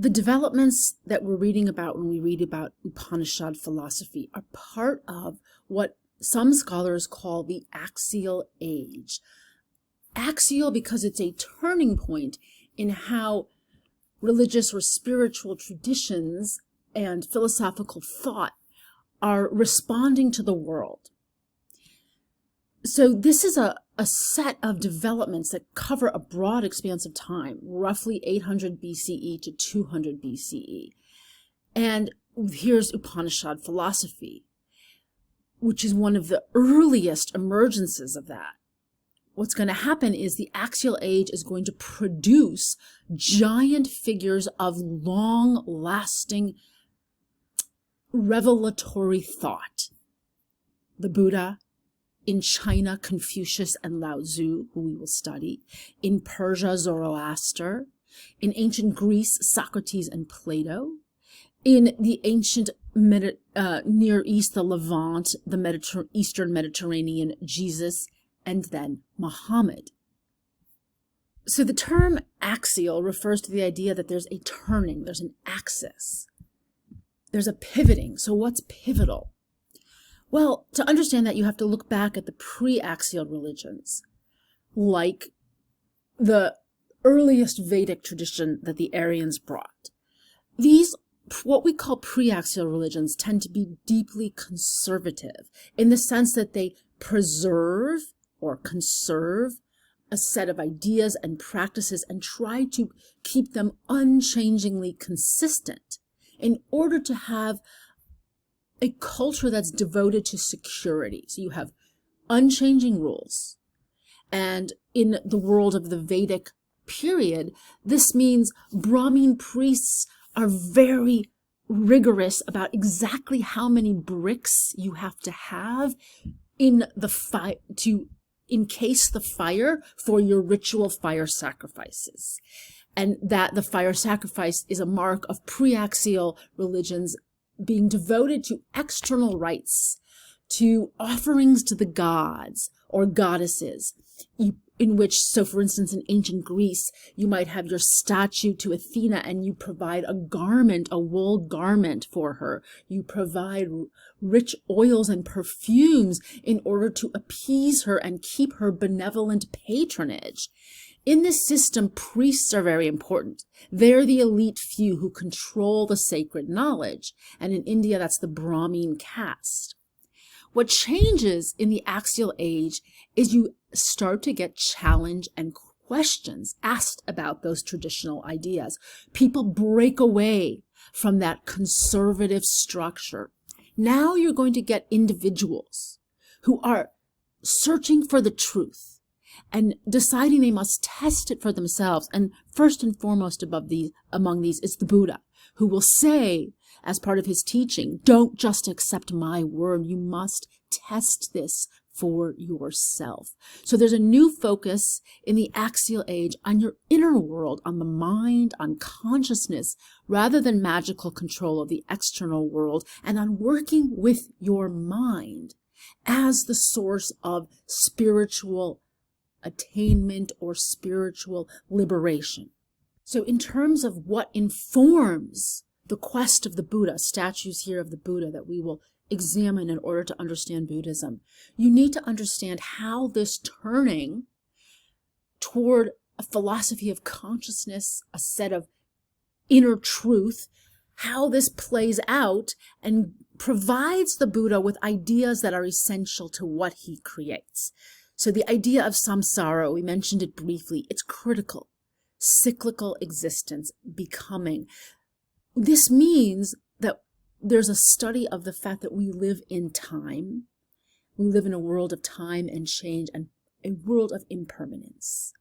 The developments that we're reading about when we read about Upanishad philosophy are part of what some scholars call the Axial Age. Axial because it's a turning point in how religious or spiritual traditions and philosophical thought are responding to the world. So this is a set of developments that cover a broad expanse of time, roughly 800 BCE to 200 BCE. And here's Upanishad philosophy, which is one of the earliest emergences of that. What's going to happen is the Axial Age is going to produce giant figures of long-lasting revelatory thought. The Buddha, in China, Confucius and Lao Tzu, who we will study, in Persia, Zoroaster, in ancient Greece, Socrates and Plato, in the ancient Near East, the Levant, the Eastern Mediterranean, Jesus, and then Muhammad. So the term axial refers to the idea that there's a turning, there's an axis, there's a pivoting. So what's pivotal? Well, to understand that, you have to look back at the pre-axial religions, like the earliest Vedic tradition that the Aryans brought. These, what we call pre-axial religions, tend to be deeply conservative in the sense that they preserve or conserve a set of ideas and practices and try to keep them unchangingly consistent in order to have a culture that's devoted to security. So you have unchanging rules. And in the world of the Vedic period, this means Brahmin priests are very rigorous about exactly how many bricks you have to have in the fire to encase the fire for your ritual fire sacrifices. And that the fire sacrifice is a mark of pre-axial religions being devoted to external rites, to offerings to the gods or goddesses, in which, so for instance, in ancient Greece, you might have your statue to Athena and you provide a garment, a wool garment for her. You provide rich oils and perfumes in order to appease her and keep her benevolent patronage. In this system, priests are very important. They're the elite few who control the sacred knowledge. And in India, that's the Brahmin caste. What changes in the Axial Age is you start to get challenge and questions asked about those traditional ideas. People break away from that conservative structure. Now you're going to get individuals who are searching for the truth and deciding they must test it for themselves. And first and foremost among these is the Buddha, who will say, as part of his teaching, don't just accept my word, you must test this for yourself. So there's a new focus in the Axial Age on your inner world, on the mind, on consciousness, rather than magical control of the external world, and on working with your mind as the source of spiritual attainment or spiritual liberation. So in terms of what informs the quest of the Buddha, statues here of the Buddha that we will examine in order to understand Buddhism, you need to understand how this turning toward a philosophy of consciousness, a set of inner truth, how this plays out and provides the Buddha with ideas that are essential to what he creates. So the idea of samsara, we mentioned it briefly, it's critical. Cyclical existence, becoming. This means that there's a study of the fact that we live in time. We live in a world of time and change and a world of impermanence.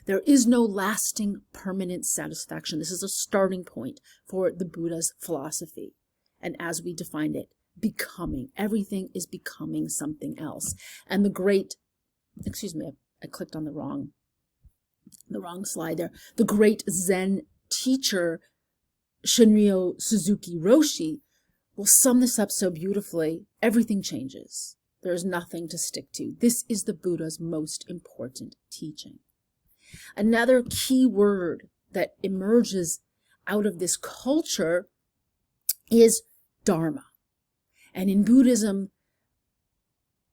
There is no lasting permanent satisfaction. This is a starting point for the Buddha's philosophy. And as we defined it, becoming. Everything is becoming something else. And the great, I clicked on the wrong slide there. The great Zen teacher, Shunryu Suzuki Roshi, will sum this up so beautifully. Everything changes. There is nothing to stick to. This is the Buddha's most important teaching. Another key word that emerges out of this culture is Dharma. And in Buddhism,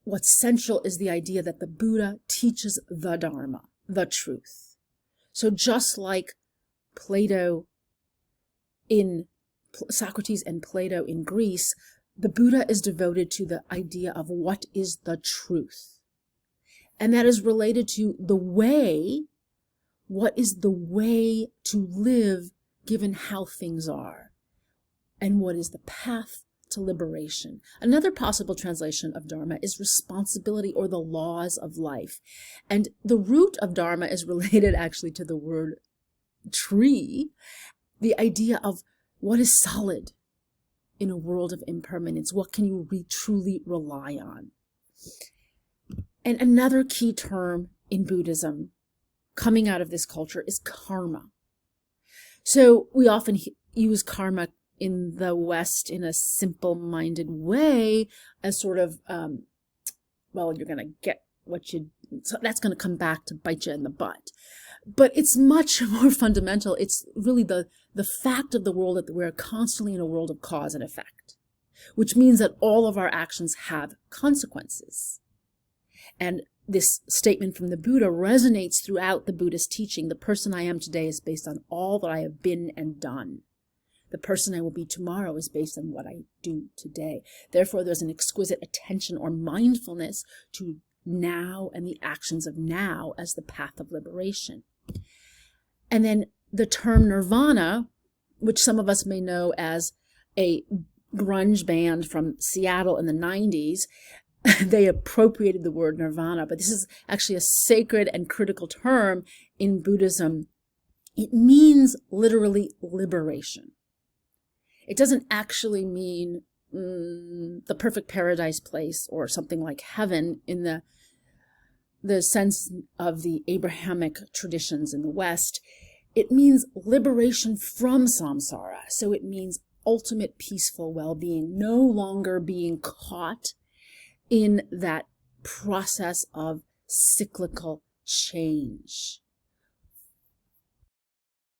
what's central is the idea that the Buddha teaches the Dharma, the truth. So just like Socrates and Plato in Greece, the Buddha is devoted to the idea of what is the truth. And that is related to what is the way to live given how things are, and what is the path to liberation. Another possible translation of Dharma is responsibility or the laws of life. And the root of Dharma is related actually to the word tree, the idea of what is solid in a world of impermanence. What can you truly rely on? And another key term in Buddhism coming out of this culture is karma. So we often use karma in the West in a simple-minded way as sort of, well, you're going to get so that's going to come back to bite you in the butt. But it's much more fundamental. It's really the fact of the world that we're constantly in a world of cause and effect, which means that all of our actions have consequences. And this statement from the Buddha resonates throughout the Buddhist teaching. The person I am today is based on all that I have been and done. The person I will be tomorrow is based on what I do today. Therefore, there's an exquisite attention or mindfulness to now and the actions of now as the path of liberation. And then the term Nirvana, which some of us may know as a grunge band from Seattle in the 90s, they appropriated the word Nirvana, but this is actually a sacred and critical term in Buddhism. It means literally liberation. It doesn't actually mean the perfect paradise place or something like heaven in the sense of the Abrahamic traditions in the West. It means liberation from samsara. So it means ultimate peaceful well-being, no longer being caught in that process of cyclical change.